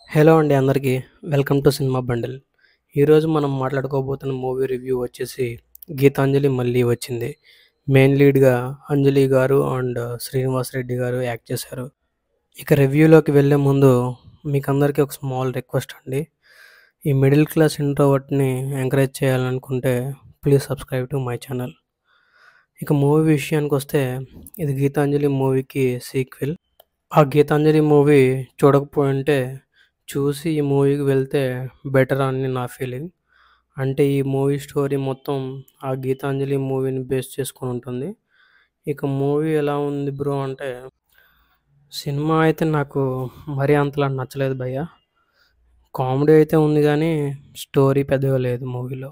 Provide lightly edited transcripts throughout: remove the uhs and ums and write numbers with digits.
Hello అండి అందరికీ. Welcome to cinema bundle. ఈరోజు మనం మాట్లాడుకోబోతున్న మూవీ రివ్యూ వచ్చేసి 'గీతాంజలి మళ్ళీ వచ్చింది'. మెయిన్ లీడ్‌గా అంజలి గారు అండ్ శ్రీనివాస్ రెడ్డి గారు యాక్ట్ చేశారు. ఇక రివ్యూలోకి వెళ్ళే ముందు మీకందరికీ ఒక స్మాల్ రిక్వెస్ట్ అండి. ఈ మిడిల్ క్లాస్ ఇంట్రోవర్ట్‌ని ఎంకరేజ్ చేయాలనుకుంటే please subscribe to my channel. ఇక మూవీ విషయానికొస్తే ఇది 'గీతాంజలి' మూవీకి సీక్వెల్. ఆ 'గీతాంజలి' మూవీ చూడకపోయుంటే చూసి ఈ మూవీకి వెళ్తే బెటర్ అని నా ఫీలింగ్. అంటే ఈ మూవీ స్టోరీ మొత్తం ఆ 'గీతాంజలి' మూవీని బేస్ చేసుకొని ఉంటుంది. ఇక మూవీ ఎలా ఉంది బ్రో అంటే, సినిమా అయితే నాకు మరీ అంతలా నచ్చలేదు భయ్యా. కామెడీ అయితే ఉంది గానీ స్టోరీ పెద్దగా లేదు మూవీలో.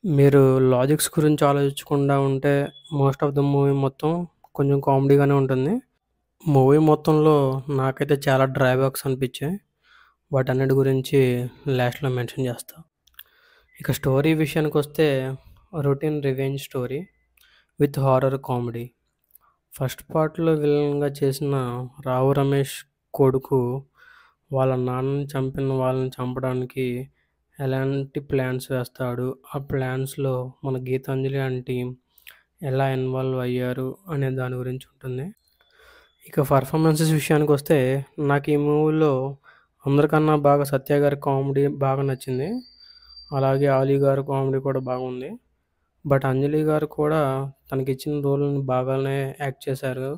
మీరు లాజిక్స్ గురించి ఆలోచించకుండా ఉంటే మోస్ట్ ఆఫ్ ద మూవీ మొత్తం కొంచెం కామెడీగానే ఉంటుంది. మూవీ మొత్తంలో నాకైతే చాలా డ్రాబ్యాక్స్ అనిపించాయి. వాటన్నిటి గురించి లాస్ట్‌లో మెన్షన్ చేస్తా. ఇక స్టోరీ విషయానికొస్తే routine revenge story with horror comedy. First పార్ట్‌లో విలన్‌గా చేసిన రావు రమేష్ కొడుకు వాళ్ళ నాన్నని చంపిన వాళ్ళని చంపడానికి ఎలాంటి ప్లాన్స్ వేస్తాడు, ఆ ప్లాన్స్‌లో మన గీతాంజలి అండ్ టీమ్ ఎలా ఇన్వాల్వ్ అయ్యారు అనే దాని గురించి ఉంటుంది. ఇక పర్ఫార్మెన్సెస్ విషయానికొస్తే నాకు ఈ మూవీలో అందరికన్నా బాగా సత్య గారి కామెడీ బాగా నచ్చింది. అలాగే ఆలీ గారి కామెడీ కూడా బాగుంది. బట్ అంజలి గారు కూడా తనకిచ్చిన రోల్‌ని బాగానే యాక్ట్ చేశారు.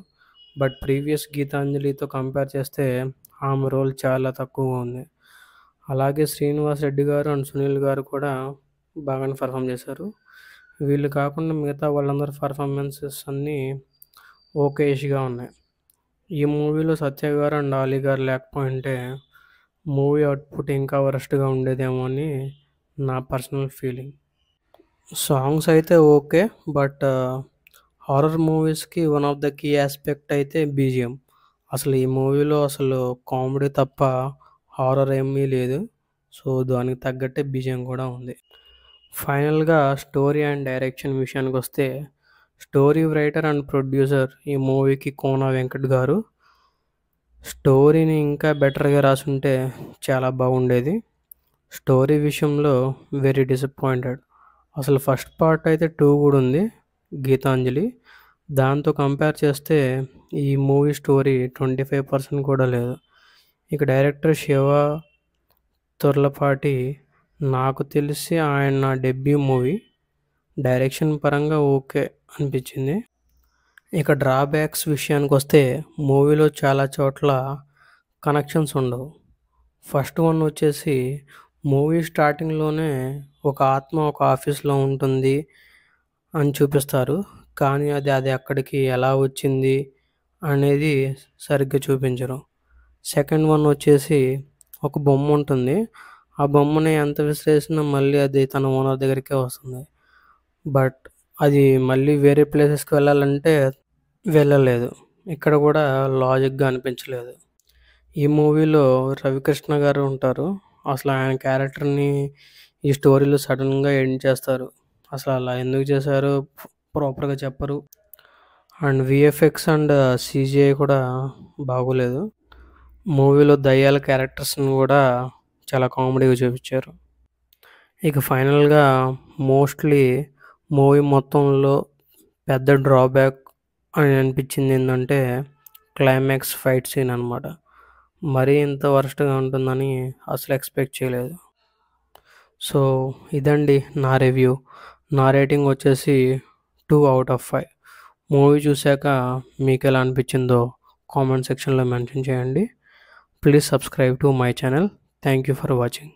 బట్ ప్రీవియస్ గీతాంజలితో కంపేర్ చేస్తే ఆమె రోల్ చాలా తక్కువగా ఉంది. అలాగే శ్రీనివాస్ రెడ్డి గారు అండ్ సునీల్ గారు కూడా బాగానే పెర్ఫార్మ్ చేశారు. వీళ్ళు కాకుండా మిగతా వాళ్ళందరి పెర్ఫార్మెన్సెస్ అన్నీ ఓకేష్‌గా ఉన్నాయి. ఈ మూవీలో సత్య గారు అండ్ ఆలీ గారు లేకపోయుంటే మూవీ అవుట్‌పుట్ ఇంకా వరస్ట్‌గా ఉండేదేమో అని నా పర్సనల్ ఫీలింగ్. సాంగ్స్ అయితే ఓకే. బట్ హారర్ మూవీస్‌కి one of the key aspect అయితే బీజీఎం. అసలు ఈ మూవీలో అసలు కామెడీ తప్ప హారర్ ఏమీ లేదు. సో, దానికి తగ్గట్టే బీజీఎం కూడా ఉంది. ఫైనల్‌గా స్టోరీ అండ్ డైరెక్షన్ విషయానికొస్తే స్టోరీ రైటర్ అండ్ ప్రొడ్యూసర్ ఈ మూవీకి కోన వెంకట్ గారు. స్టోరీని ఇంకా బెటర్‌గా రాసుంటే చాలా బాగుండేది. స్టోరీ విషయంలో వెరీ డిసప్పాయింటెడ్. అసలు ఫస్ట్ పార్ట్ అయితే 2 కూడా ఉంది 'గీతాంజలి'. దాంతో కంపేర్ చేస్తే ఈ మూవీ స్టోరీ 25% కూడా లేదు. ఇక డైరెక్టర్ శివ తుర్లపాటి. నాకు తెలిసి ఆయన డెబ్యూ మూవీ. డైరెక్షన్ పరంగా ఓకే అనిపించింది. ఇక డ్రాబ్యాక్స్ విషయానికొస్తే మూవీలో చాలా చోట్ల కనెక్షన్స్ ఉండవు. ఫస్ట్ వన్ వచ్చేసి మూవీ స్టార్టింగ్‌లోనే ఒక ఆత్మ ఒక ఆఫీస్‌లో ఉంటుంది అని చూపిస్తారు. కానీ అది అక్కడికి ఎలా వచ్చింది అనేది సరిగ్గా చూపించరు. సెకండ్ వన్ వచ్చేసి ఒక బొమ్మ ఉంటుంది. ఆ బొమ్మని ఎంత విసిరేసినా మళ్ళీ అది తన ఓనర్ దగ్గరికే వస్తుంది. బట్ అది మళ్ళీ వేరే ప్లేసెస్‌కి వెళ్ళాలంటే వెళ్ళలేదు. ఇక్కడ కూడా లాజిక్‌గా అనిపించలేదు. ఈ మూవీలో రవికృష్ణ గారు ఉంటారు. అసలు ఆయన క్యారెక్టర్‌ని ఈ స్టోరీలో సడెన్‌గా ఎండ్ చేస్తారు. అసలు అలా ఎందుకు చేశారో ప్రాపర్‌గా చెప్పరు. అండ్ వీఎఫ్ఎక్స్ అండ్ సీజీఐ కూడా బాగోలేదు. మూవీలో దయ్యాల క్యారెక్టర్స్‌ని కూడా చాలా కామెడీగా చూపించారు. ఇక ఫైనల్‌గా మోస్ట్‌లీ మూవీ మొత్తంలో పెద్ద డ్రాబ్యాక్ అని అనిపించింది ఏందంటే క్లైమాక్స్ ఫైట్ సీన్ అనమాట. మరీ ఇంత వరస్ట్‌గా ఉంటుందని అసలు ఎక్స్‌పెక్ట్ చేయలేదు. సో, ఇదండి నా రివ్యూ. నా రేటింగ్ వచ్చేసి 2/5. మూవీ చూసాక మీకెలా అనిపించిందో కామెంట్ సెక్షన్‌లో మెన్షన్ చేయండి. Please subscribe to my channel. Thank you for watching.